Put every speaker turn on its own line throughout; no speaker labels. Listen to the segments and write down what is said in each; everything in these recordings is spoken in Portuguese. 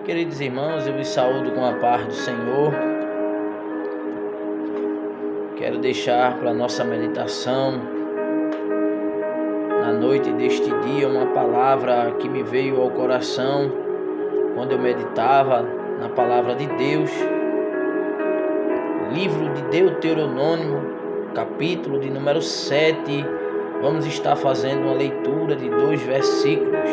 Queridos irmãos, eu vos saúdo com a paz do Senhor. Quero deixar para nossa meditação na noite deste dia uma palavra que me veio ao coração quando eu meditava na palavra de Deus. Livro de Deuteronômio, capítulo de número 7. Vamos estar fazendo uma leitura de 2 versículos.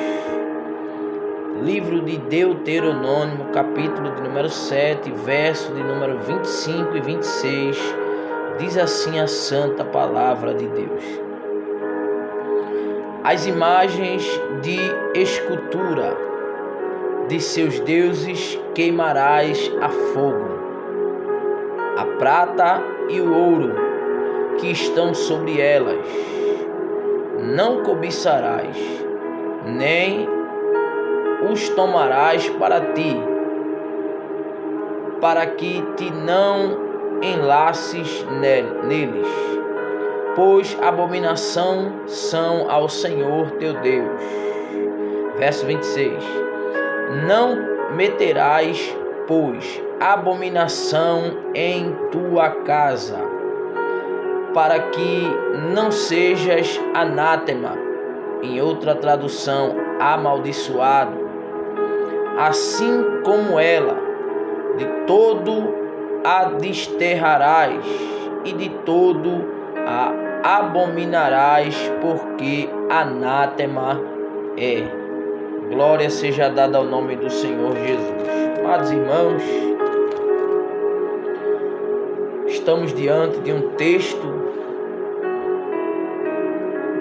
Livro de Deuteronômio, capítulo de número 7, verso de número 25 e 26, diz assim a santa palavra de Deus: as imagens de escultura de seus deuses queimarás a fogo, a prata e o ouro que estão sobre elas não cobiçarás, nem os tomarás para ti, para que te não enlaces neles, pois abominação são ao Senhor teu Deus. Verso 26: não meterás, pois, abominação em tua casa, para que não sejas anátema, em outra tradução, amaldiçoado, assim como ela, de todo a desterrarás e de todo a abominarás, porque anátema é. Glória seja dada ao nome do Senhor Jesus. Amados irmãos, estamos diante de um texto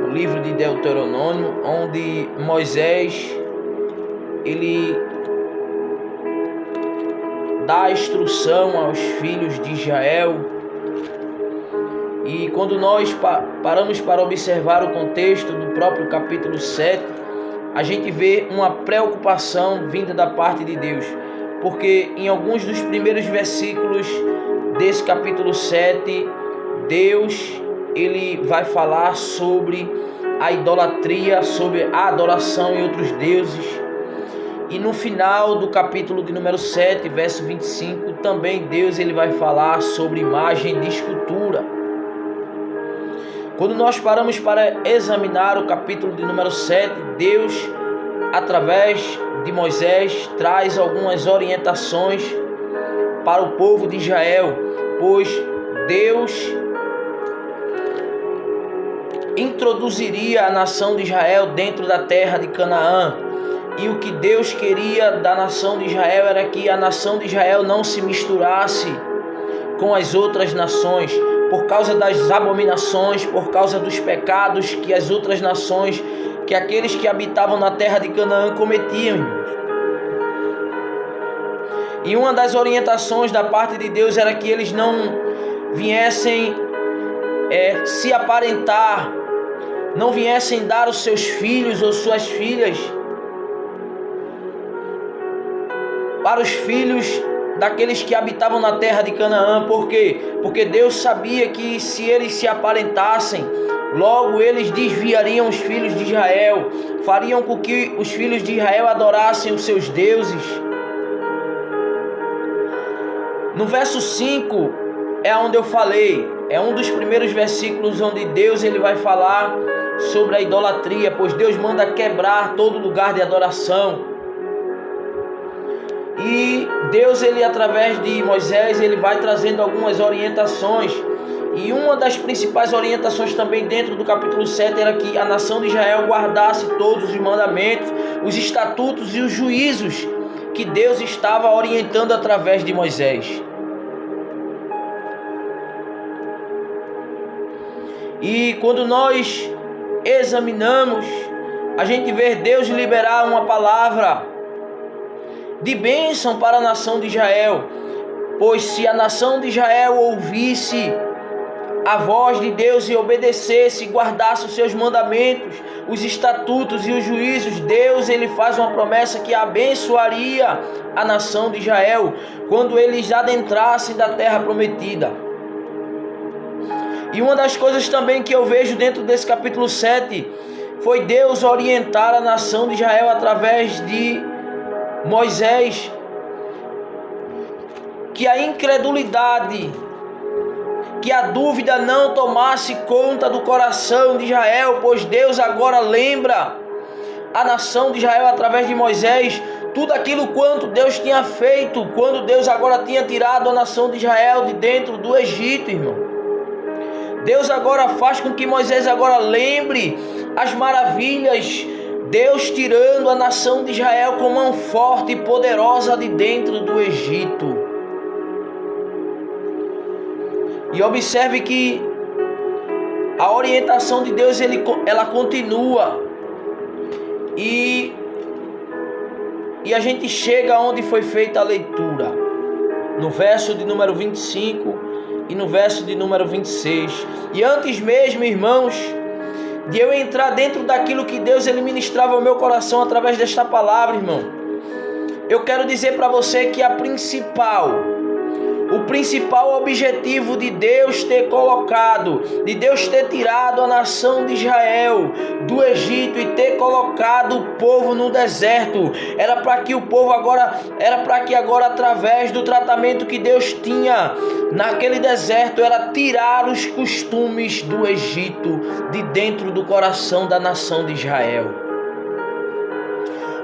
no livro de Deuteronômio, onde Moisés ele dá a instrução aos filhos de Israel. E quando nós paramos para observar o contexto do próprio capítulo 7, a gente vê uma preocupação vinda da parte de Deus, porque em alguns dos primeiros versículos desse capítulo 7, Deus ele vai falar sobre a idolatria, sobre a adoração em outros deuses. E no final do capítulo de número 7, verso 25, também Deus ele vai falar sobre imagem de escultura. Quando nós paramos para examinar o capítulo de número 7, Deus, através de Moisés, traz algumas orientações para o povo de Israel, pois Deus introduziria a nação de Israel dentro da terra de Canaã. E o que Deus queria da nação de Israel era que a nação de Israel não se misturasse com as outras nações, por causa das abominações, por causa dos pecados que as outras nações, que aqueles que habitavam na terra de Canaã cometiam. E uma das orientações da parte de Deus era que eles não viessem se aparentar, não viessem dar os seus filhos ou suas filhas para os filhos daqueles que habitavam na terra de Canaã. Por quê? Porque Deus sabia que se eles se aparentassem, logo eles desviariam os filhos de Israel, fariam com que os filhos de Israel adorassem os seus deuses. No verso 5 é onde eu falei, é um dos primeiros versículos onde Deus ele vai falar sobre a idolatria, pois Deus manda quebrar todo lugar de adoração. E Deus, ele através de Moisés, ele vai trazendo algumas orientações. E uma das principais orientações também dentro do capítulo 7 era que a nação de Israel guardasse todos os mandamentos, os estatutos e os juízos que Deus estava orientando através de Moisés. E quando nós examinamos, a gente vê Deus liberar uma palavra de bênção para a nação de Israel, pois se a nação de Israel ouvisse a voz de Deus e obedecesse, guardasse os seus mandamentos, os estatutos e os juízos, Deus ele faz uma promessa que abençoaria a nação de Israel quando eles adentrassem da terra prometida. E uma das coisas também que eu vejo dentro desse capítulo 7 foi Deus orientar a nação de Israel através de Moisés, que a incredulidade, que a dúvida não tomasse conta do coração de Israel, pois Deus agora lembra a nação de Israel através de Moisés, tudo aquilo quanto Deus tinha feito, quando Deus agora tinha tirado a nação de Israel de dentro do Egito, irmão. Deus agora faz com que Moisés agora lembre as maravilhas, Deus tirando a nação de Israel com mão forte e poderosa de dentro do Egito. E observe que a orientação de Deus ela continua. E a gente chega onde foi feita a leitura, no verso de número 25 e no verso de número 26. E antes mesmo, irmãos, de eu entrar dentro daquilo que Deus ele ministrava ao meu coração através desta palavra, irmão, eu quero dizer para você que o principal objetivo de Deus ter colocado, de Deus ter tirado a nação de Israel do Egito e ter colocado o povo no deserto, era para que agora através do tratamento que Deus tinha naquele deserto, era tirar os costumes do Egito de dentro do coração da nação de Israel.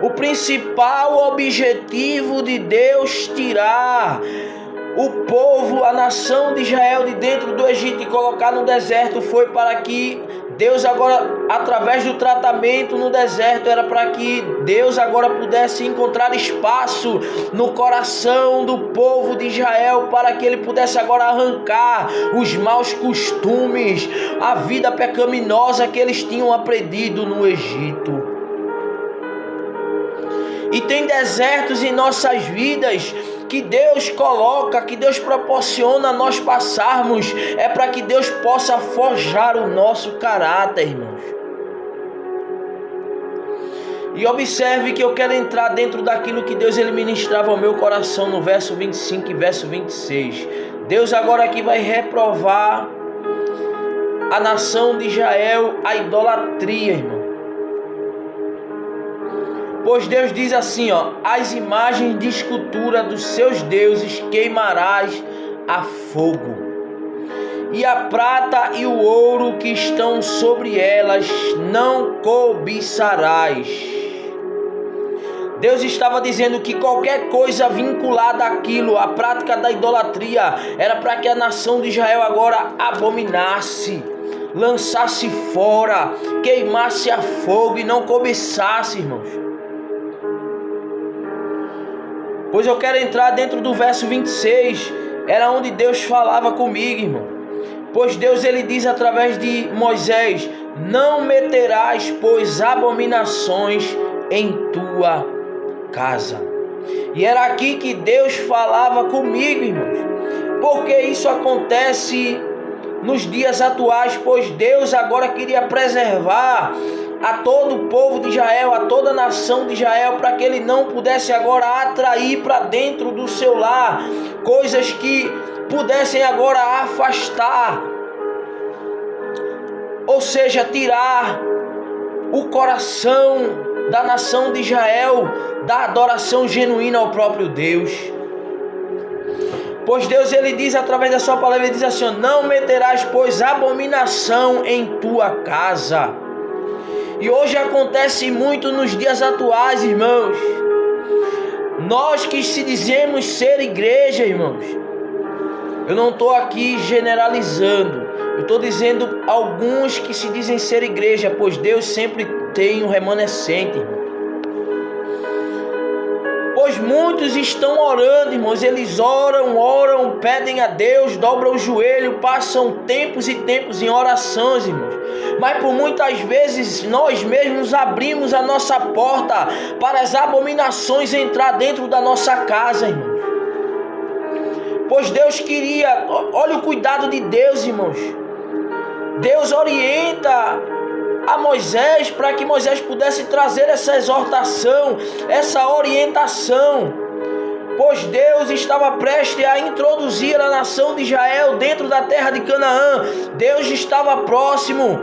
O principal objetivo de Deus tirar o povo, a nação de Israel de dentro do Egito e colocar no deserto foi para que Deus agora, através do tratamento no deserto, era para que Deus agora pudesse encontrar espaço no coração do povo de Israel, para que ele pudesse agora arrancar os maus costumes, a vida pecaminosa que eles tinham aprendido no Egito. E tem desertos em nossas vidas que Deus coloca, que Deus proporciona nós passarmos, é para que Deus possa forjar o nosso caráter, irmãos. E observe que eu quero entrar dentro daquilo que Deus ele ministrava ao meu coração no verso 25 e verso 26. Deus agora aqui vai reprovar a nação de Israel a idolatria, irmão. Pois Deus diz assim, as imagens de escultura dos seus deuses queimarás a fogo, e a prata e o ouro que estão sobre elas não cobiçarás. Deus estava dizendo que qualquer coisa vinculada àquilo, à prática da idolatria, era para que a nação de Israel agora abominasse, lançasse fora, queimasse a fogo e não cobiçasse, irmãos. Pois eu quero entrar dentro do verso 26, era onde Deus falava comigo, irmão. Pois Deus ele diz através de Moisés: não meterás, pois, abominações em tua casa. E era aqui que Deus falava comigo, irmãos. Porque isso acontece nos dias atuais, pois Deus agora queria preservar a todo o povo de Israel, a toda a nação de Israel, para que ele não pudesse agora atrair para dentro do seu lar coisas que pudessem agora afastar, ou seja, tirar o coração da nação de Israel da adoração genuína ao próprio Deus. Pois Deus ele diz através da sua palavra, ele diz assim: não meterás, pois, abominação em tua casa. E hoje acontece muito nos dias atuais, irmãos. Nós que se dizemos ser igreja, irmãos, eu não estou aqui generalizando, eu estou dizendo alguns que se dizem ser igreja, pois Deus sempre tem um remanescente, irmão. Pois muitos estão orando, irmãos, eles oram, pedem a Deus, dobram o joelho, passam tempos e tempos em orações, irmãos. Mas por muitas vezes nós mesmos abrimos a nossa porta para as abominações entrar dentro da nossa casa, irmãos. Pois Deus queria, olha o cuidado de Deus, irmãos. Deus orienta a Moisés para que Moisés pudesse trazer essa exortação, essa orientação. pois Deus estava prestes a introduzir a nação de Israel dentro da terra de Canaã. Deus estava próximo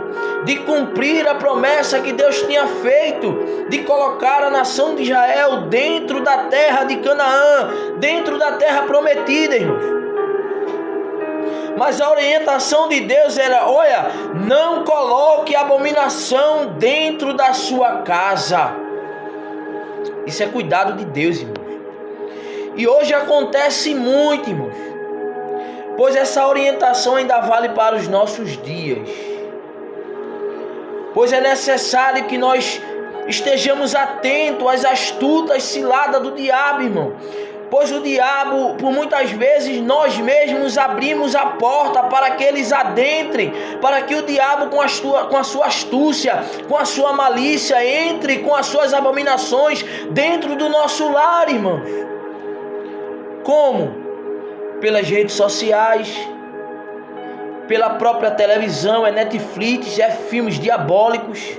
de cumprir a promessa que Deus tinha feito, de colocar a nação de Israel dentro da terra de Canaã, dentro da terra prometida, irmãos. Mas a orientação de Deus era: olha, não coloque abominação dentro da sua casa. Isso é cuidado de Deus, irmãos. E hoje acontece muito, irmãos, pois essa orientação ainda vale para os nossos dias. Pois é necessário que nós estejamos atentos às astutas ciladas do diabo, irmão. Pois o diabo, por muitas vezes, nós mesmos abrimos a porta para que eles adentrem, para que o diabo, com a sua astúcia, com a sua malícia, entre com as suas abominações dentro do nosso lar, irmãos. Como? Pelas redes sociais, pela própria televisão, é Netflix, é filmes diabólicos.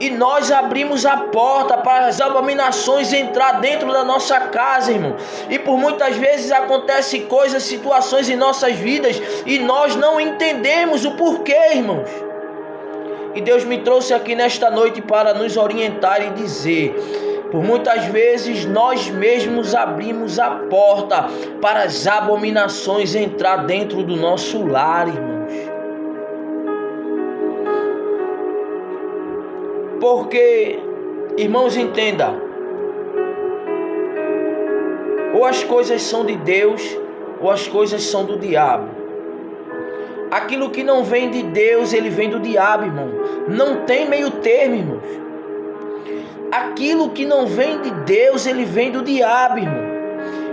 E nós abrimos a porta para as abominações entrar dentro da nossa casa, irmão. E por muitas vezes acontecem coisas, situações em nossas vidas e nós não entendemos o porquê, irmãos. E Deus me trouxe aqui nesta noite para nos orientar e dizer: por muitas vezes nós mesmos abrimos a porta para as abominações entrar dentro do nosso lar, irmãos. Porque, irmãos, entenda, ou as coisas são de Deus, ou as coisas são do diabo. Aquilo que não vem de Deus, ele vem do diabo, irmão. Não tem meio termo, irmãos. Aquilo que não vem de Deus, ele vem do diabo, irmão.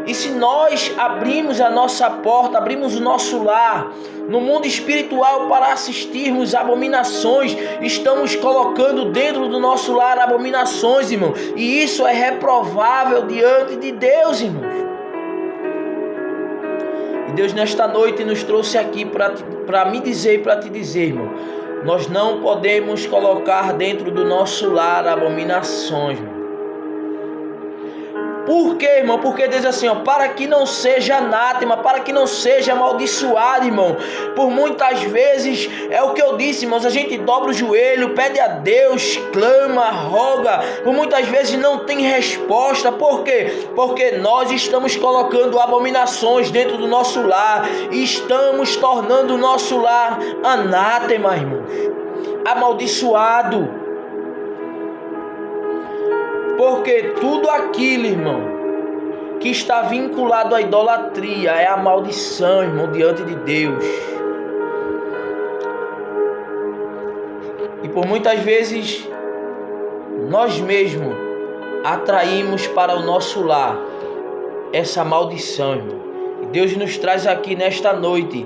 E se nós abrimos a nossa porta, abrimos o nosso lar no mundo espiritual para assistirmos abominações, estamos colocando dentro do nosso lar abominações, irmão. E isso é reprovável diante de Deus, irmãos. E Deus nesta noite nos trouxe aqui para me dizer e para te dizer, irmão: nós não podemos colocar dentro do nosso lar abominações, irmão. Por quê, irmão? Porque diz assim, ó, para que não seja anátema, para que não seja amaldiçoado, irmão. Por muitas vezes, é o que eu disse, irmãos, a gente dobra o joelho, pede a Deus, clama, roga. Por muitas vezes não tem resposta. Por quê? Porque nós estamos colocando abominações dentro do nosso lar e estamos tornando o nosso lar anátema, irmãos, amaldiçoado. Porque tudo aquilo, irmão, que está vinculado à idolatria é a maldição, irmão, diante de Deus. E por muitas vezes nós mesmos atraímos para o nosso lar essa maldição, irmão. E Deus nos traz aqui nesta noite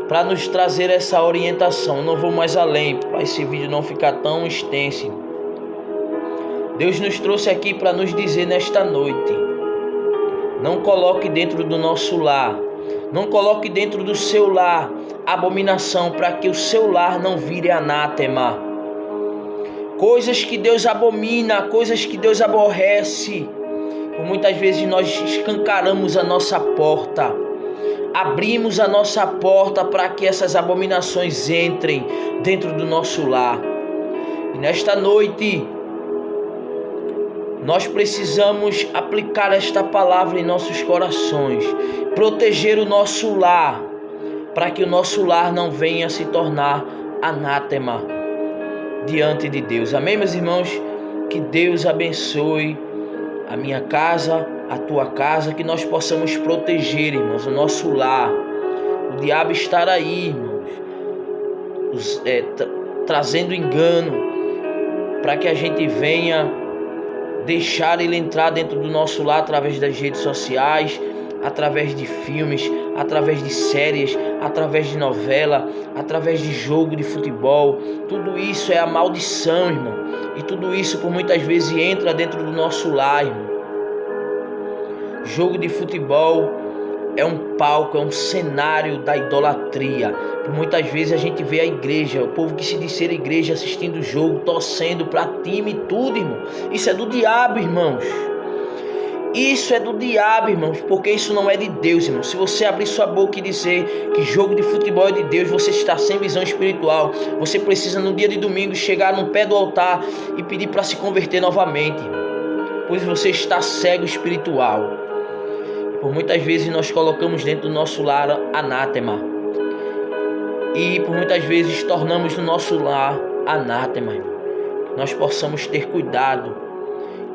para nos trazer essa orientação. Eu não vou mais além, para esse vídeo não ficar tão extenso, irmão. Deus nos trouxe aqui para nos dizer nesta noite: não coloque dentro do nosso lar, não coloque dentro do seu lar abominação, para que o seu lar não vire anátema. Coisas que Deus abomina, coisas que Deus aborrece. Por muitas vezes nós escancaramos a nossa porta, abrimos a nossa porta para que essas abominações entrem dentro do nosso lar. E nesta noite nós precisamos aplicar esta palavra em nossos corações, proteger o nosso lar, para que o nosso lar não venha se tornar anátema diante de Deus. Amém, meus irmãos? Que Deus abençoe a minha casa, a tua casa, que nós possamos proteger, irmãos, o nosso lar. O diabo estará aí, irmãos, trazendo engano, para que a gente venha deixar ele entrar dentro do nosso lar através das redes sociais, através de filmes, através de séries, através de novela, através de jogo de futebol. Tudo isso é a maldição, irmão. E tudo isso por muitas vezes entra dentro do nosso lar, irmão. Jogo de futebol é um palco, é um cenário da idolatria. Por muitas vezes a gente vê a igreja, o povo que se diz ser igreja, assistindo o jogo, torcendo para time e tudo, irmão. Isso é do diabo, irmãos. Isso é do diabo, irmãos, porque isso não é de Deus, irmãos. Se você abrir sua boca e dizer que jogo de futebol é de Deus, você está sem visão espiritual. Você precisa no dia de domingo chegar no pé do altar e pedir para se converter novamente, pois você está cego espiritual. Por muitas vezes nós colocamos dentro do nosso lar anátema, e por muitas vezes tornamos no nosso lar anátema. Nós possamos ter cuidado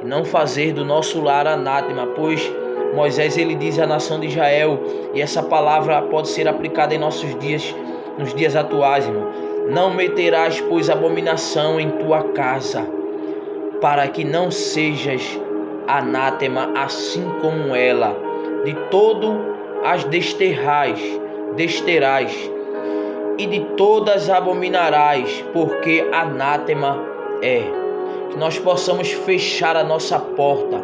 e não fazer do nosso lar anátema, pois Moisés ele diz à nação de Israel, e essa palavra pode ser aplicada em nossos dias, nos dias atuais, irmão. Não meterás, pois, abominação em tua casa, para que não sejas anátema, assim como ela. De todo as desterrás, e de todas abominarás, porque anátema é. Que nós possamos fechar a nossa porta,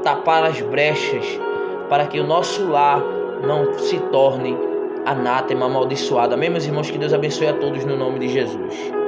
tapar as brechas, para que o nosso lar não se torne anátema, amaldiçoado. Amém, meus irmãos? Que Deus abençoe a todos no nome de Jesus.